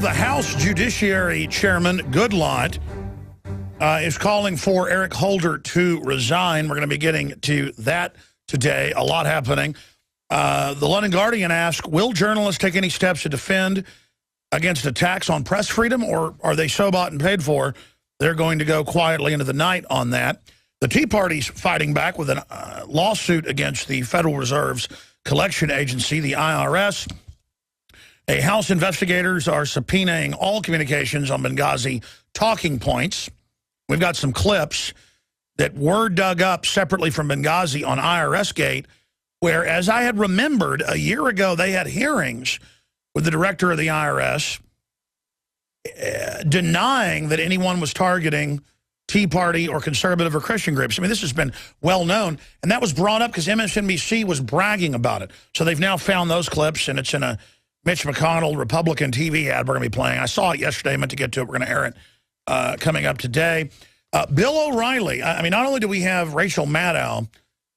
Well, the House Judiciary Chairman Goodlatte is calling for Eric Holder to resign. We're going to be getting to that today. A lot happening. The London Guardian asked, will journalists take any steps to defend against attacks on press freedom, or are they so bought and paid for they're going to go quietly into the night on that? The Tea Party's fighting back with a lawsuit against the Federal Reserve's collection agency, the IRS. House investigators are subpoenaing all communications on Benghazi talking points. We've got some clips that were dug up separately from Benghazi on IRS Gate, where, as I had remembered, a year ago they had hearings with the director of the IRS denying that anyone was targeting Tea Party or conservative or Christian groups. I mean, this has been well known, and that was brought up because MSNBC was bragging about it. So they've now found those clips, and it's in a Mitch McConnell Republican TV ad we're going to be playing. I saw it yesterday. I meant to get to it. We're going to air it coming up today. Bill O'Reilly. I mean, not only do we have Rachel Maddow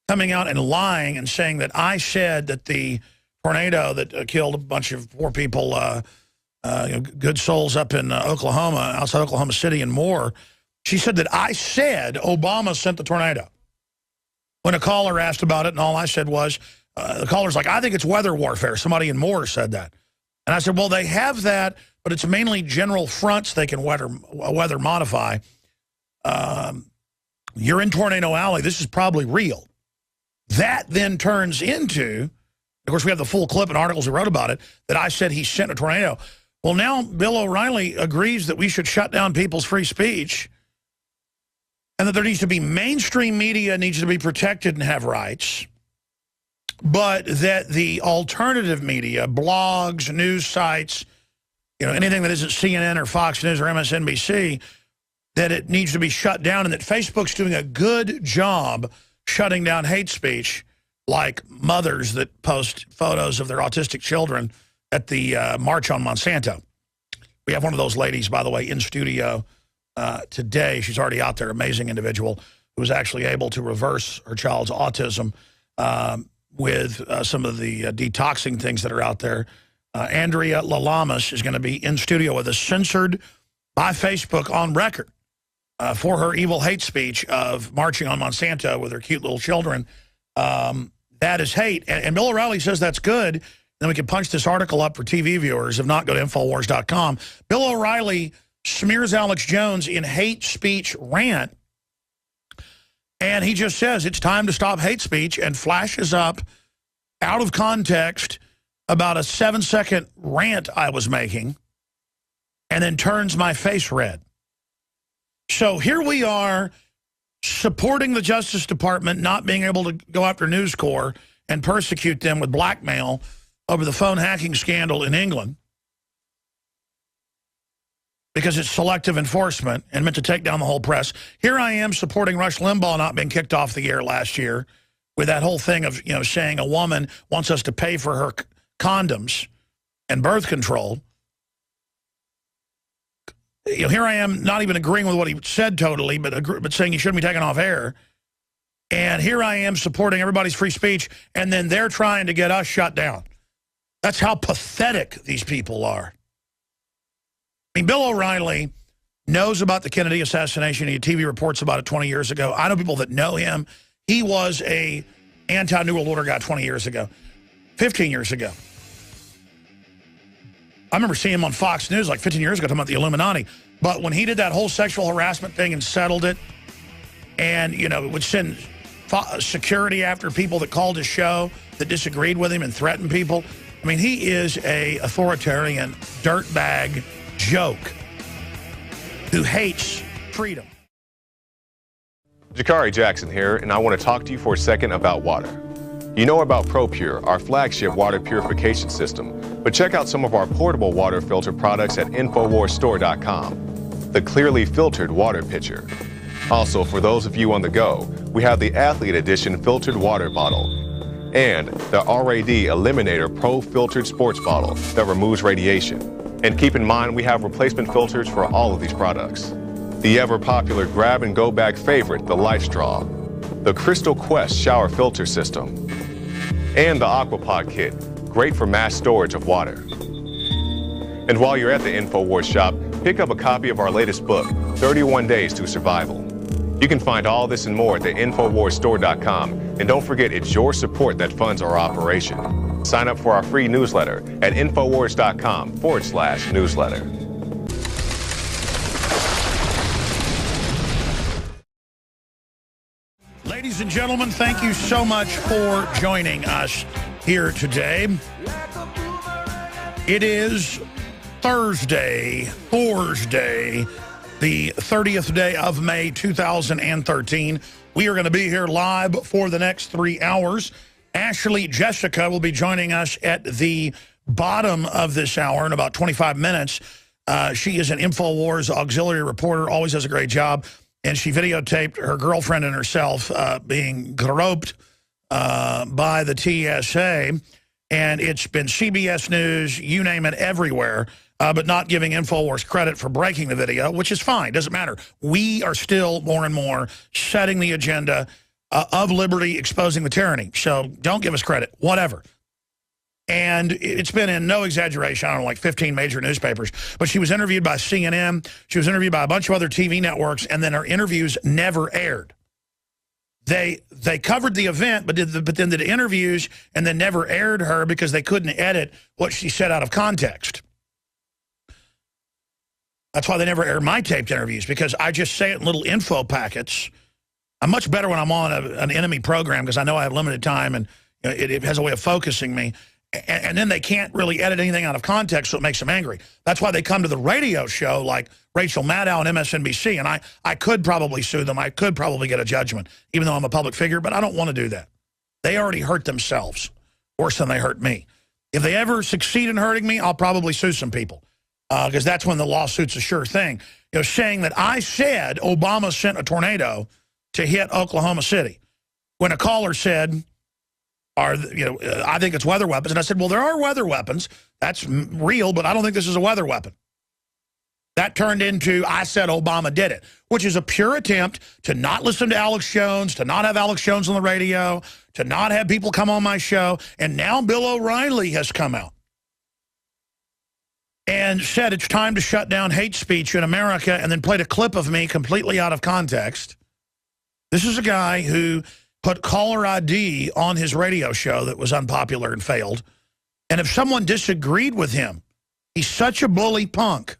coming out and lying and saying that I said that the tornado that killed a bunch of poor people, good souls up in Oklahoma, outside Oklahoma City and more, she said that I said Obama sent the tornado. When a caller asked about it, and all I said was, the caller's like, I think it's weather warfare. Somebody in Moore said that. And I said, well, they have that, but it's mainly general fronts they can weather modify. You're in Tornado Alley. This is probably real. That then turns into, of course, we have the full clip and articles we wrote about it, that I said he sent a tornado. Well, now Bill O'Reilly agrees that we should shut down people's free speech and that there needs to be mainstream media needs to be protected and have rights, but that the alternative media, blogs, news sites, anything that isn't CNN or Fox News or MSNBC, that it needs to be shut down, and that Facebook's doing a good job shutting down hate speech, like mothers that post photos of their autistic children at the March on Monsanto. We have one of those ladies, by the way, in studio today. She's already out there, amazing individual who was actually able to reverse her child's autism with some of the detoxing things that are out there. Andrea Lalamas is going to be in studio with us, censored by Facebook on record for her evil hate speech of marching on Monsanto with her cute little children. That is hate. And Bill O'Reilly says that's good. Then we can punch this article up for TV viewers. If not, go to Infowars.com. Bill O'Reilly smears Alex Jones in hate speech rant. And he just says it's time to stop hate speech and flashes up out of context about a 7-second rant I was making and then turns my face red. So here we are supporting the Justice Department not being able to go after News Corps and persecute them with blackmail over the phone hacking scandal in England because it's selective enforcement and meant to take down the whole press. Here I am supporting Rush Limbaugh not being kicked off the air last year with that whole thing of, saying a woman wants us to pay for her condoms and birth control. Here I am not even agreeing with what he said totally, but saying he shouldn't be taken off air. And here I am supporting everybody's free speech, and then they're trying to get us shut down. That's how pathetic these people are. I mean, Bill O'Reilly knows about the Kennedy assassination. He had TV reports about it 20 years ago. I know people that know him. He was a anti-New World Order guy 20 years ago, 15 years ago. I remember seeing him on Fox News like 15 years ago talking about the Illuminati. But when he did that whole sexual harassment thing and settled it and, would send security after people that called his show that disagreed with him and threatened people. I mean, he is a authoritarian dirtbag joke who hates freedom. Jakari Jackson here, and I want to talk to you for a second about water. You know about ProPure, our flagship water purification system, but check out some of our portable water filter products at InfoWarsStore.com. The clearly filtered water pitcher. Also, for those of you on the go, we have the Athlete Edition filtered water bottle and the RAD Eliminator Pro filtered sports bottle that removes radiation. And keep in mind, we have replacement filters for all of these products. The ever-popular grab-and-go bag favorite, the Life Straw, the Crystal Quest shower filter system, and the Aquapod kit, great for mass storage of water. And while you're at the InfoWars shop, pick up a copy of our latest book, 31 Days to Survival. You can find all this and more at the InfoWarsStore.com. And don't forget, it's your support that funds our operation. Sign up for our free newsletter at InfoWars.com/newsletter. Ladies and gentlemen, thank you so much for joining us here today. It is Thursday, the 30th day of May, 2013. We are going to be here live for the next 3 hours. Ashley Jessica will be joining us at the bottom of this hour in about 25 minutes. She is an InfoWars auxiliary reporter, always does a great job. And she videotaped her girlfriend and herself being groped by the TSA. And it's been CBS News, you name it, everywhere, but not giving InfoWars credit for breaking the video, which is fine. Doesn't matter. We are still more and more setting the agenda of liberty, exposing the tyranny. So don't give us credit, whatever. And it's been, in no exaggeration, I don't know, like 15 major newspapers. But she was interviewed by CNN. She was interviewed by a bunch of other TV networks, and then her interviews never aired. They covered the event, but then did interviews and then never aired her because they couldn't edit what she said out of context. That's why they never air my taped interviews, because I just say it in little info packets. I'm much better when I'm on an enemy program because I know I have limited time and it has a way of focusing me. And then they can't really edit anything out of context, so it makes them angry. That's why they come to the radio show like Rachel Maddow and MSNBC, and I could probably sue them. I could probably get a judgment, even though I'm a public figure, but I don't want to do that. They already hurt themselves worse than they hurt me. If they ever succeed in hurting me, I'll probably sue some people, because that's when the lawsuit's a sure thing. You know, saying that I said Obama sent a tornado to hit Oklahoma City, when a caller said, I think it's weather weapons. And I said, well, there are weather weapons. That's real, but I don't think this is a weather weapon. That turned into, I said Obama did it, which is a pure attempt to not listen to Alex Jones, to not have Alex Jones on the radio, to not have people come on my show. And now Bill O'Reilly has come out and said it's time to shut down hate speech in America, and then played a clip of me completely out of context. This is a guy who put caller ID on his radio show that was unpopular and failed. And if someone disagreed with him, he's such a bully punk.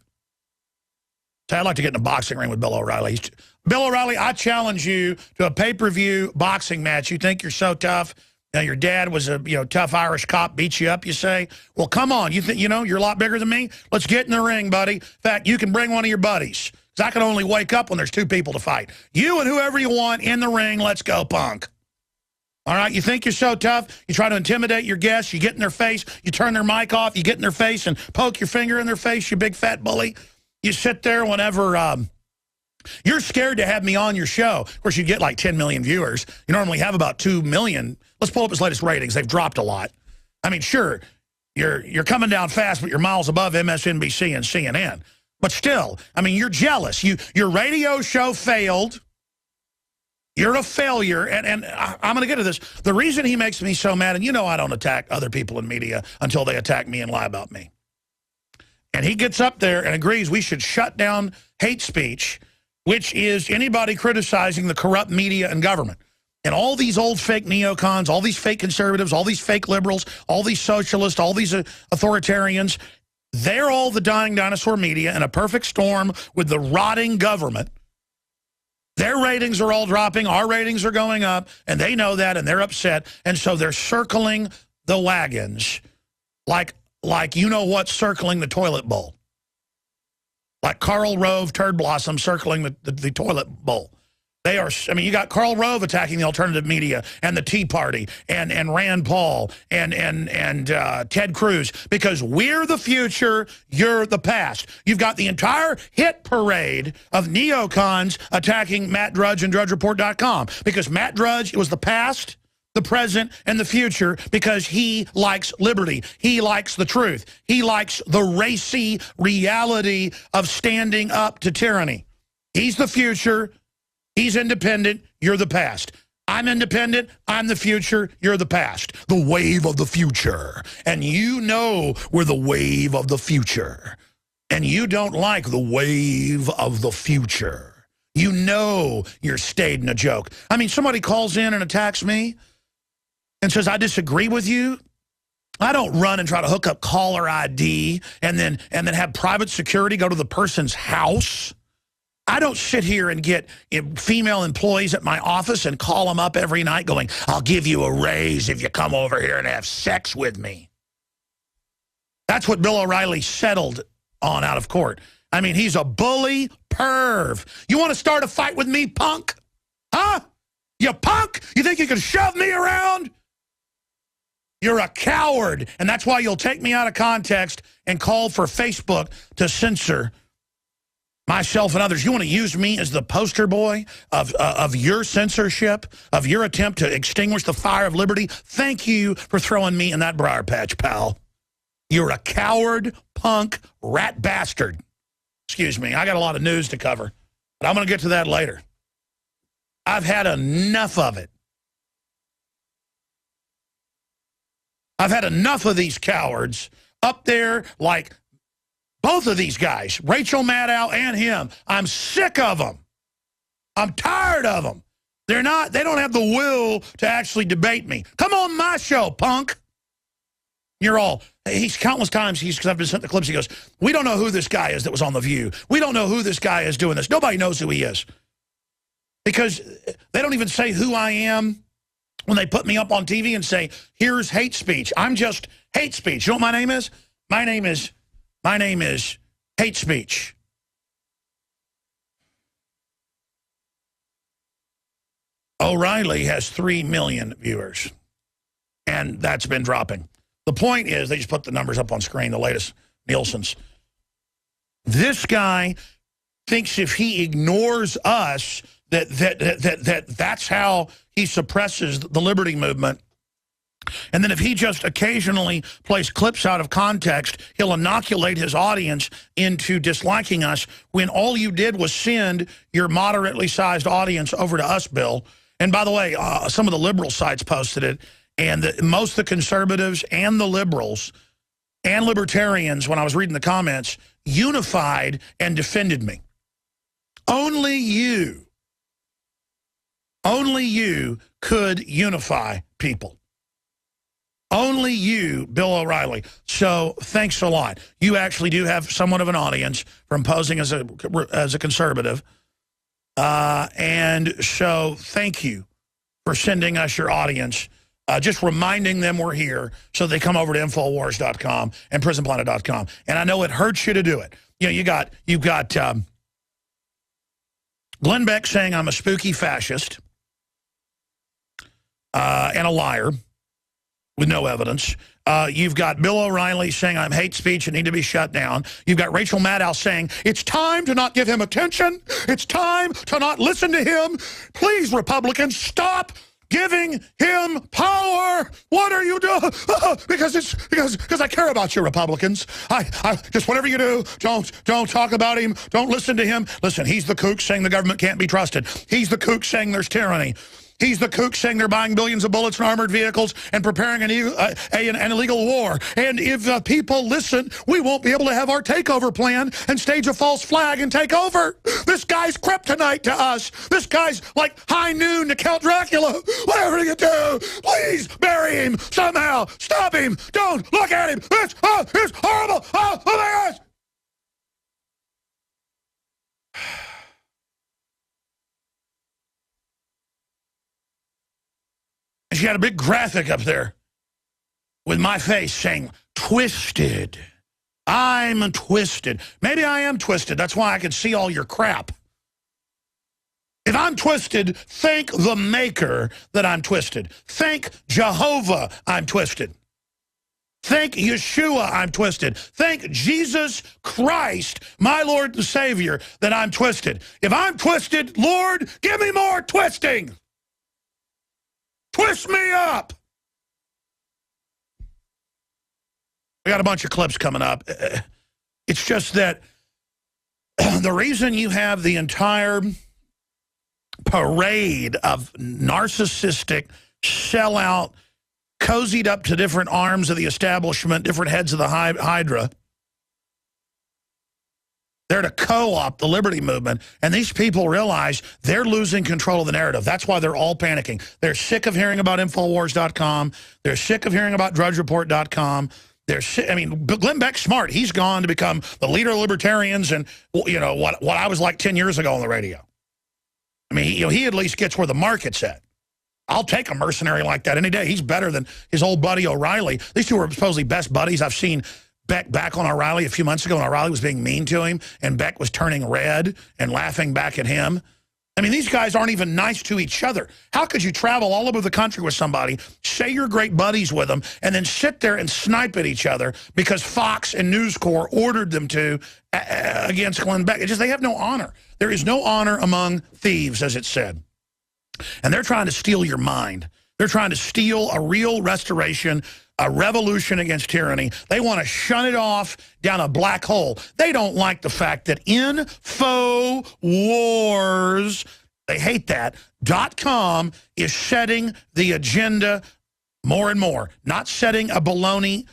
So I'd like to get in a boxing ring with Bill O'Reilly. Bill O'Reilly, I challenge you to a pay-per-view boxing match. You think you're so tough. Now, your dad was a tough Irish cop, beat you up, you say. Well, come on. You think you're a lot bigger than me? Let's get in the ring, buddy. In fact, you can bring one of your buddies, because I can only wake up when there's two people to fight. You and whoever you want in the ring. Let's go, punk. All right, you think you're so tough, you try to intimidate your guests, you get in their face, you turn their mic off, you get in their face and poke your finger in their face, you big fat bully. You sit there whenever you're scared to have me on your show. Of course, you get like 10 million viewers. You normally have about 2 million. Let's pull up his latest ratings. They've dropped a lot. I mean, sure, you're coming down fast, but you're miles above MSNBC and CNN. But still, I mean, you're jealous. Your radio show failed. You're a failure, and I'm going to get to this. The reason he makes me so mad, and I don't attack other people in media until they attack me and lie about me. And he gets up there and agrees we should shut down hate speech, which is anybody criticizing the corrupt media and government. And all these old fake neocons, all these fake conservatives, all these fake liberals, all these socialists, all these authoritarians, they're all the dying dinosaur media in a perfect storm with the rotting government. Their ratings are all dropping, our ratings are going up, and they know that, and they're upset. And so they're circling the wagons like circling the toilet bowl. Like Karl Rove Turd Blossom circling the toilet bowl. They are, I mean, you got Karl Rove attacking the alternative media and the Tea Party and Rand Paul and Ted Cruz, because we're the future, you're the past. You've got the entire hit parade of neocons attacking Matt Drudge and DrudgeReport.com, because Matt Drudge was the past, the present, and the future, because he likes liberty. He likes the truth. He likes the racy reality of standing up to tyranny. He's the future. He's independent. You're the past. I'm independent. I'm the future. You're the past. The wave of the future. And you know we're the wave of the future. And you don't like the wave of the future. You know you're staging a joke. I mean, somebody calls in and attacks me and says, I disagree with you. I don't run and try to hook up caller ID and then have private security go to the person's house. I don't sit here and get female employees at my office and call them up every night going, I'll give you a raise if you come over here and have sex with me. That's what Bill O'Reilly settled on out of court. I mean, he's a bully perv. You want to start a fight with me, punk? Huh? You punk? You think you can shove me around? You're a coward. And that's why you'll take me out of context and call for Facebook to censor myself and others. You want to use me as the poster boy of your censorship, of your attempt to extinguish the fire of liberty? Thank you for throwing me in that briar patch, pal. You're a coward, punk, rat bastard. Excuse me, I got a lot of news to cover, but I'm going to get to that later. I've had enough of it. I've had enough of these cowards up there like both of these guys, Rachel Maddow and him. I'm sick of them. I'm tired of them. They don't have the will to actually debate me. Come on my show, punk. You're all, he's countless times, because I've been sent the clips, he goes, we don't know who this guy is that was on The View. We don't know who this guy is doing this. Nobody knows who he is. Because they don't even say who I am when they put me up on TV and say, here's hate speech. I'm just hate speech. You know what my name is? My name is hate speech. O'Reilly has 3 million viewers, and that's been dropping. The point is, they just put the numbers up on screen, the latest Nielsen's. This guy thinks if he ignores us, that's how he suppresses the liberty movement. And then if he just occasionally plays clips out of context, he'll inoculate his audience into disliking us when all you did was send your moderately sized audience over to us, Bill. And by the way, some of the liberal sites posted it, and most of the conservatives and the liberals and libertarians, when I was reading the comments, unified and defended me. Only you could unify people. Only you, Bill O'Reilly. So thanks a lot. You actually do have somewhat of an audience from posing as a conservative. And so thank you for sending us your audience. Just reminding them we're here so they come over to Infowars.com and PrisonPlanet.com. And I know it hurts you to do it. You know, you've got Glenn Beck saying I'm a spooky fascist and a liar with no evidence. You've got Bill O'Reilly saying I'm hate speech and need to be shut down. You've got Rachel Maddow saying it's time to not give him attention. It's time to not listen to him. Please, Republicans, stop giving him power. What are you doing? Because I care about you, Republicans. I just whatever you do, don't talk about him. Don't listen to him. Listen, he's the kook saying the government can't be trusted. He's the kook saying there's tyranny. He's the kook saying they're buying billions of bullets and armored vehicles and preparing an illegal war. And if people listen, we won't be able to have our takeover plan and stage a false flag and take over. This guy's kryptonite to us. This guy's like high noon to Count Dracula. Whatever you do, please bury him somehow. Stop him. Don't look at him. It's horrible. Oh my gosh. She had a big graphic up there with my face saying, twisted. I'm twisted. Maybe I am twisted. That's why I can see all your crap. If I'm twisted, thank the maker that I'm twisted. Thank Jehovah I'm twisted. Thank Yeshua I'm twisted. Thank Jesus Christ, my Lord and Savior, that I'm twisted. If I'm twisted, Lord, give me more twisting. Twist me up. We got a bunch of clips coming up. It's just that the reason you have the entire parade of narcissistic, sellout, cozied up to different arms of the establishment, different heads of the Hydra. They're to co-opt the liberty movement, and these people realize they're losing control of the narrative. That's why they're all panicking. They're sick of hearing about Infowars.com. They're sick of hearing about DrudgeReport.com. I mean, Glenn Beck's smart. He's gone to become the leader of libertarians and, you know, what I was like 10 years ago on the radio. I mean, he at least gets where the market's at. I'll take a mercenary like that any day. He's better than his old buddy O'Reilly. These two are supposedly best buddies. I've seen Beck back on O'Reilly a few months ago, and O'Reilly was being mean to him, and Beck was turning red and laughing back at him. I mean, these guys aren't even nice to each other. How could you travel all over the country with somebody, say you're great buddies with them, and then sit there and snipe at each other because Fox and News Corps ordered them to against Glenn Beck? It's just they have no honor. There is no honor among thieves, as it said. And they're trying to steal your mind. They're trying to steal a real restoration, a revolution against tyranny. They want to shun it off down a black hole. They don't like the fact that Infowars, they hate that, .com is setting the agenda more and more. Not setting a baloney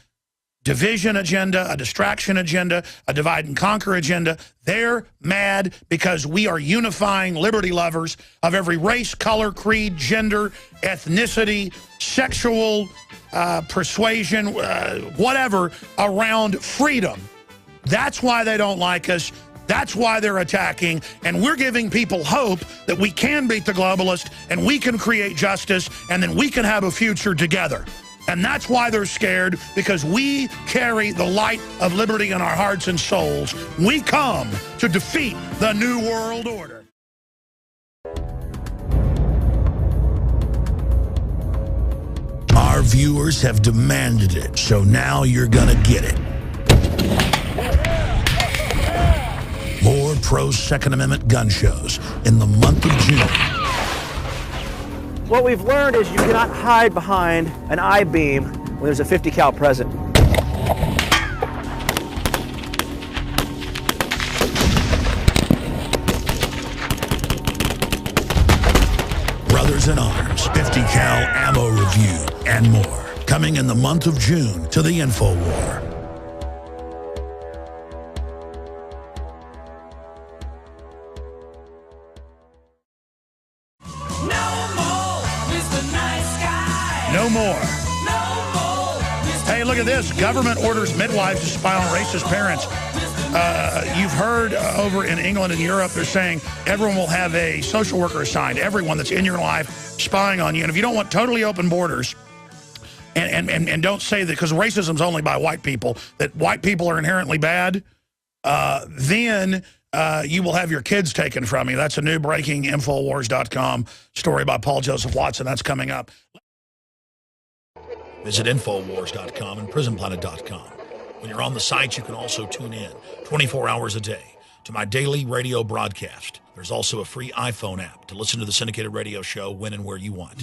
division agenda, a distraction agenda, a divide and conquer agenda. They're mad because we are unifying liberty lovers of every race, color, creed, gender, ethnicity, sexual persuasion, whatever, around freedom. That's why they don't like us. That's why they're attacking. And we're giving people hope that we can beat the globalists and we can create justice and then we can have a future together. And that's why they're scared, because we carry the light of liberty in our hearts and souls. We come to defeat the New World Order. Our viewers have demanded it, so now you're gonna get it. More pro-Second Amendment gun shows in the month of June. What we've learned is you cannot hide behind an I-beam when there's a 50 cal present. Brothers in Arms, 50 cal ammo review, and more. Coming in the month of June to the InfoWar. No more. Hey, look at this. Government orders midwives to spy on racist parents. You've heard over in England and Europe, they're saying everyone will have a social worker assigned. Everyone that's in your life spying on you. And if you don't want totally open borders, and don't say that, because racism's only by white people, that white people are inherently bad, then you will have your kids taken from you. That's a new breaking Infowars.com story by Paul Joseph Watson. That's coming up. Visit Infowars.com and PrisonPlanet.com. When you're on the site, you can also tune in 24 hours a day to my daily radio broadcast. There's also a free iPhone app to listen to the syndicated radio show when and where you want.